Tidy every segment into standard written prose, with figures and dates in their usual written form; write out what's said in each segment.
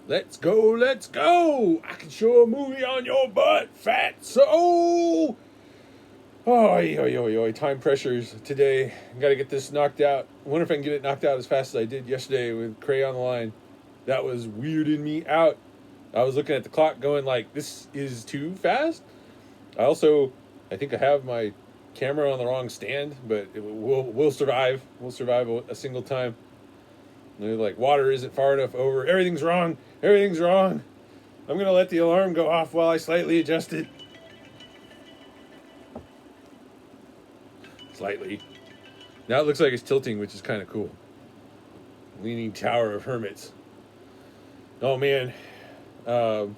Let's go, let's go! I can show a movie on your butt, fat so. Oh, time pressures today. Gotta get this knocked out. I wonder if I can get it knocked out as fast as I did yesterday with Cray on the line. That was weirding me out. I was looking at the clock going like, this is too fast. I think I have my camera on the wrong stand, but we'll survive. We'll survive a single time. And they're like, water isn't far enough over. Everything's wrong. Everything's wrong. I'm going to let the alarm go off while I slightly adjust it. Slightly. Now it looks like it's tilting, which is kind of cool. Leaning Tower of Hermits. Oh, man. I'm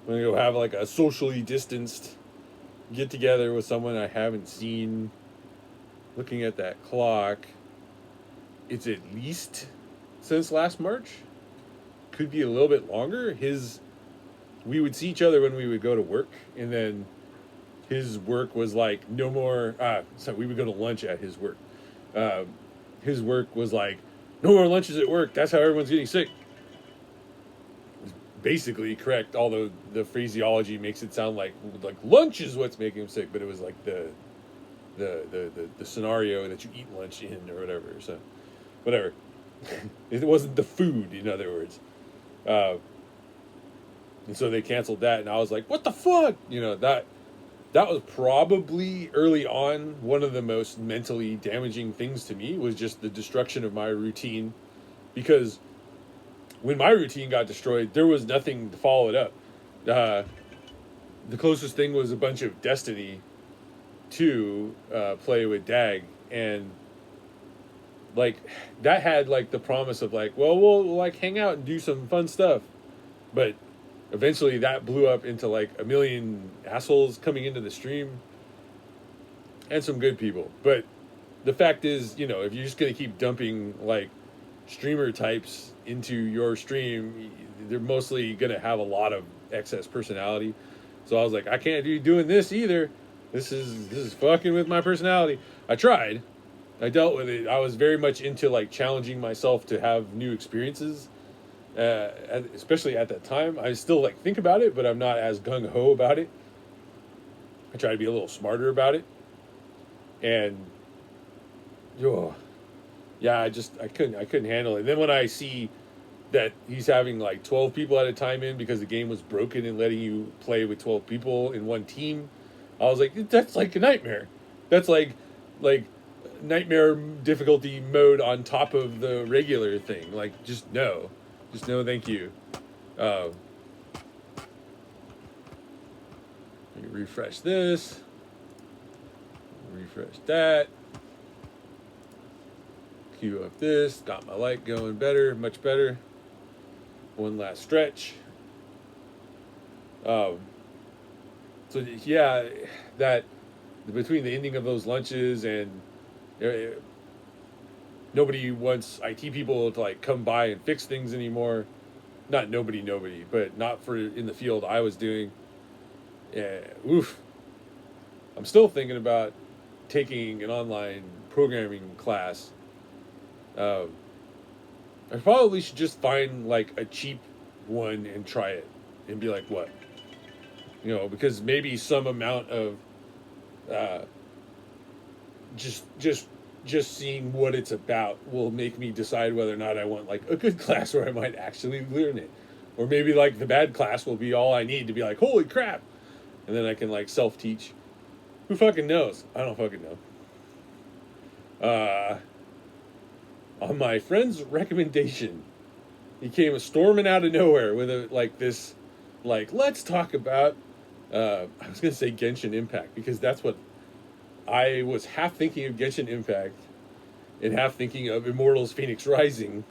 going to go have like a socially distanced get together with someone I haven't seen. Looking at that clock, it's at least since last March. Could be a little bit longer. We would see each other when we would go to work, and then his work was like no more. So we would go to lunch at his work. His work was like no more lunches at work. That's how everyone's getting sick. Basically correct, although the phraseology makes it sound like lunch is what's making him sick, but it was like the scenario that you eat lunch in or whatever. So whatever. It wasn't the food, in other words. And so they canceled that, and I was like, what the fuck? That was probably early on one of the most mentally damaging things to me, was just the destruction of my routine, because when my routine got destroyed, there was nothing to follow it up. The closest thing was a bunch of Destiny 2 play with Dag, and like that had like the promise of like, well, we'll like hang out and do some fun stuff, but eventually that blew up into like a million assholes coming into the stream, and some good people. But the fact is, if you're just gonna keep dumping like streamer types into your stream, they're mostly gonna have a lot of excess personality. So I was like, I can't be doing this either. This is fucking with my personality. I tried. I dealt with it. I was very much into like challenging myself to have new experiences, especially at that time. I still like think about it, but I'm not as gung ho about it. I try to be a little smarter about it, and yeah, I couldn't handle it. And then when I see that he's having like 12 people at a time in because the game was broken and letting you play with 12 people in one team, I was like, that's like a nightmare. That's like nightmare difficulty mode on top of the regular thing. Like, just no, thank you. Refresh this, refresh that, queue up this, got my light going better, much better. One last stretch. So yeah, that between the ending of those lunches and nobody wants IT people to like come by and fix things anymore. Not nobody, but not for in the field I was doing. Oof. I'm still thinking about taking an online programming class. I probably should just find like a cheap one and try it and be like, what? Because maybe some amount of just seeing what it's about will make me decide whether or not I want like a good class where I might actually learn it. Or maybe like the bad class will be all I need to be like, holy crap. And then I can like self-teach. Who fucking knows? I don't fucking know. On my friend's recommendation, he came storming out of nowhere with let's talk about, I was going to say Genshin Impact, because that's what I was half thinking of, Genshin Impact, and half thinking of Immortals Fenyx Rising,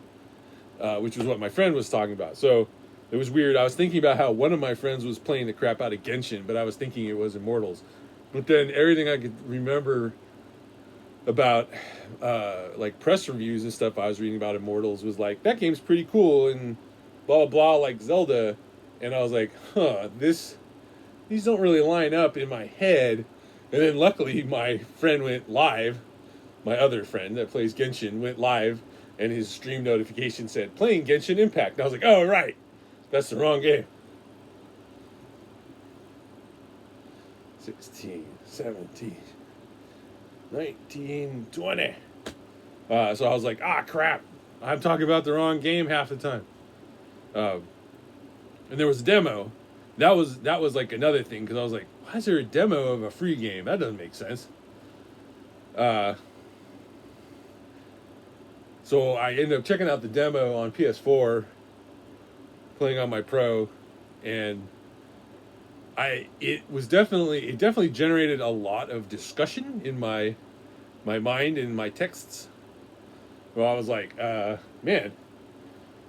which was what my friend was talking about. So it was weird. I was thinking about how one of my friends was playing the crap out of Genshin, but I was thinking it was Immortals. But then everything I could remember about like press reviews and stuff I was reading about Immortals was like, that game's pretty cool and blah blah, like Zelda. And I was like, these don't really line up in my head. And then luckily my friend went live, my other friend that plays Genshin went live and his stream notification said playing Genshin Impact. And I was like, oh right, that's the wrong game. 16, 17, 19, 20. So I was like, crap, I'm talking about the wrong game half the time. And there was a demo. That was like another thing, because I was like, why is there a demo of a free game? That doesn't make sense. So I ended up checking out the demo on PS4, playing on my Pro, and it definitely generated a lot of discussion in my mind and my texts. Well, I was like, man,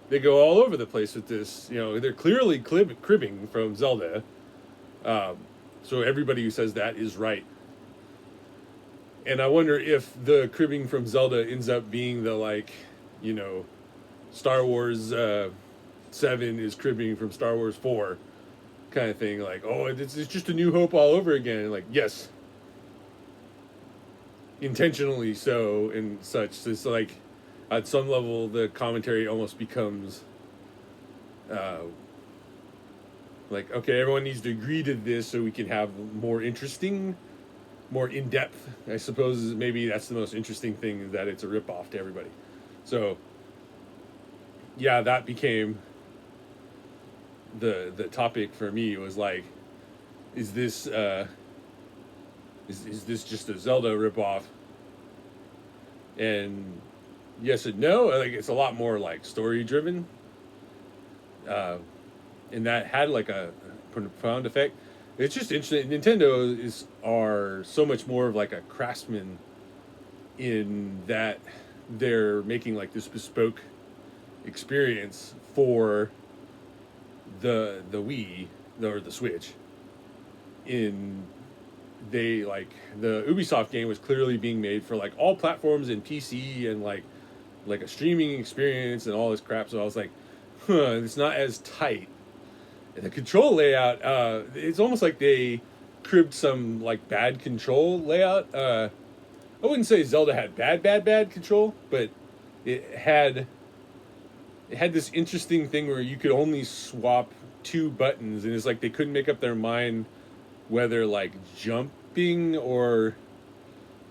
they go all over the place with this. You know, they're clearly cribbing from Zelda. So everybody who says that is right. And I wonder if the cribbing from Zelda ends up being the, like, you know, Star Wars 7 is cribbing from Star Wars 4 kind of thing. Like, oh, it's just a New Hope all over again. Like, yes, intentionally so and such. It's like, at some level, the commentary almost becomes like, okay, everyone needs to agree to this so we can have more interesting, more in-depth. I suppose maybe that's the most interesting thing, is that it's a ripoff to everybody. So, yeah, that became the topic for me. It was like, is this is this just a Zelda ripoff? And yes and no. Like, it's a lot more like story driven, and that had like a profound effect. It's just interesting. Nintendo are so much more of like a craftsman, in that they're making like this bespoke experience for the Wii or the Switch. The Ubisoft game was clearly being made for like all platforms and PC and like a streaming experience and all this crap. So I was like, it's not as tight. And the control layout, it's almost like they cribbed some like bad control layout. I wouldn't say Zelda had bad control, but it had this interesting thing where you could only swap 2 buttons, and it's like they couldn't make up their mind whether like jumping or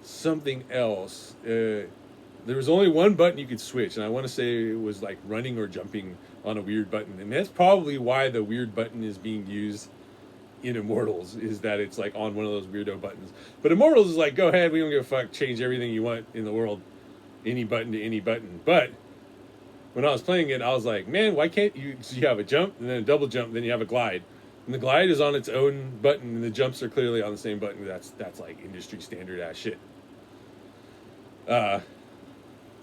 something else. There was only one button you could switch, and I want to say it was like running or jumping on a weird button. And that's probably why the weird button is being used in Immortals, is that it's like on one of those weirdo buttons. But Immortals is like, go ahead, we don't give a fuck, change everything you want in the world, any button to any button. But when I was playing it, I was like, man, why can't you? So you have a jump and then a double jump, then you have a glide. And the glide is on its own button, and the jumps are clearly on the same button. That's like industry standard ass shit.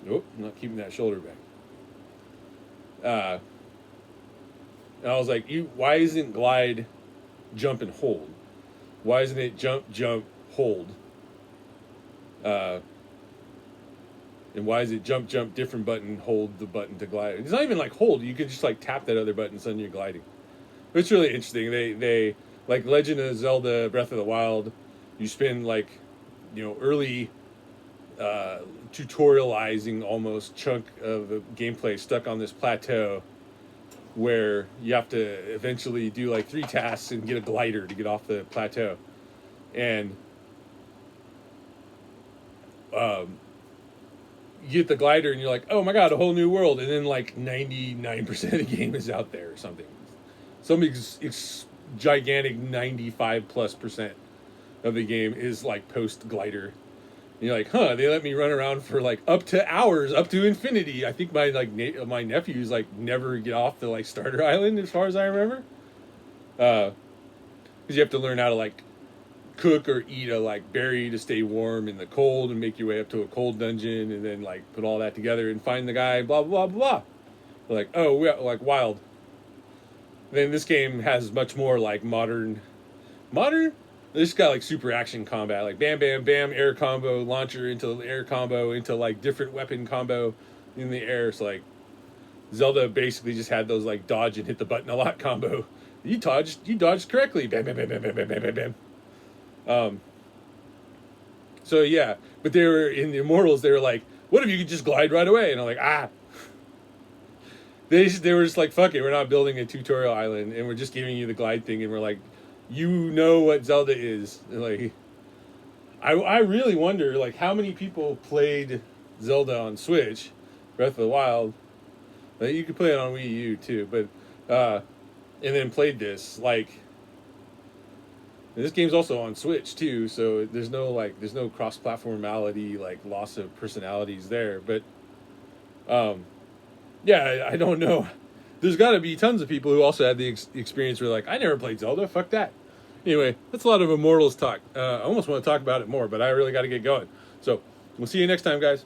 Nope, I'm not keeping that shoulder back. And I was like, why isn't glide jump and hold? Why isn't it jump, hold? And why is it jump, different button, hold the button to glide? It's not even like hold. You can just like tap that other button, suddenly you're gliding. It's really interesting. They like Legend of Zelda Breath of the Wild, you spend like, you know, early tutorializing almost chunk of the gameplay stuck on this plateau where you have to eventually do like 3 tasks and get a glider to get off the plateau. And you get the glider and you're like, oh my god, a whole new world. And then like 99% of the game is out there or something. Some gigantic 95+% of the game is like post glider. And you're like, they let me run around for like up to hours, up to infinity. I think my my nephews like never get off the like starter island, as far as I remember. Because you have to learn how to like cook or eat a like berry to stay warm in the cold and make your way up to a cold dungeon, and then like put all that together and find the guy, blah blah blah. They're like, oh, we're like wild. Then this game has much more like modern. This got like super action combat, like bam bam bam, air combo, launcher into air combo, into like different weapon combo in the air. So like Zelda basically just had those like dodge and hit the button a lot combo. You dodged correctly, bam bam bam bam bam bam bam bam. So yeah, but they were in the Immortals. They were like, what if you could just glide right away? And I'm like, ah. They were just like, fuck it, we're not building a tutorial island, and we're just giving you the glide thing, and we're like, you know what Zelda is. And like, I really wonder, like, how many people played Zelda on Switch, Breath of the Wild. Like, you could play it on Wii U too, but and then played this. Like, this game's also on Switch too, so there's no cross-platformality, like loss of personalities there. But yeah, I don't know. There's got to be tons of people who also had the experience where like, I never played Zelda. Fuck that. Anyway, that's a lot of Immortals talk. I almost want to talk about it more, but I really got to get going. So we'll see you next time, guys.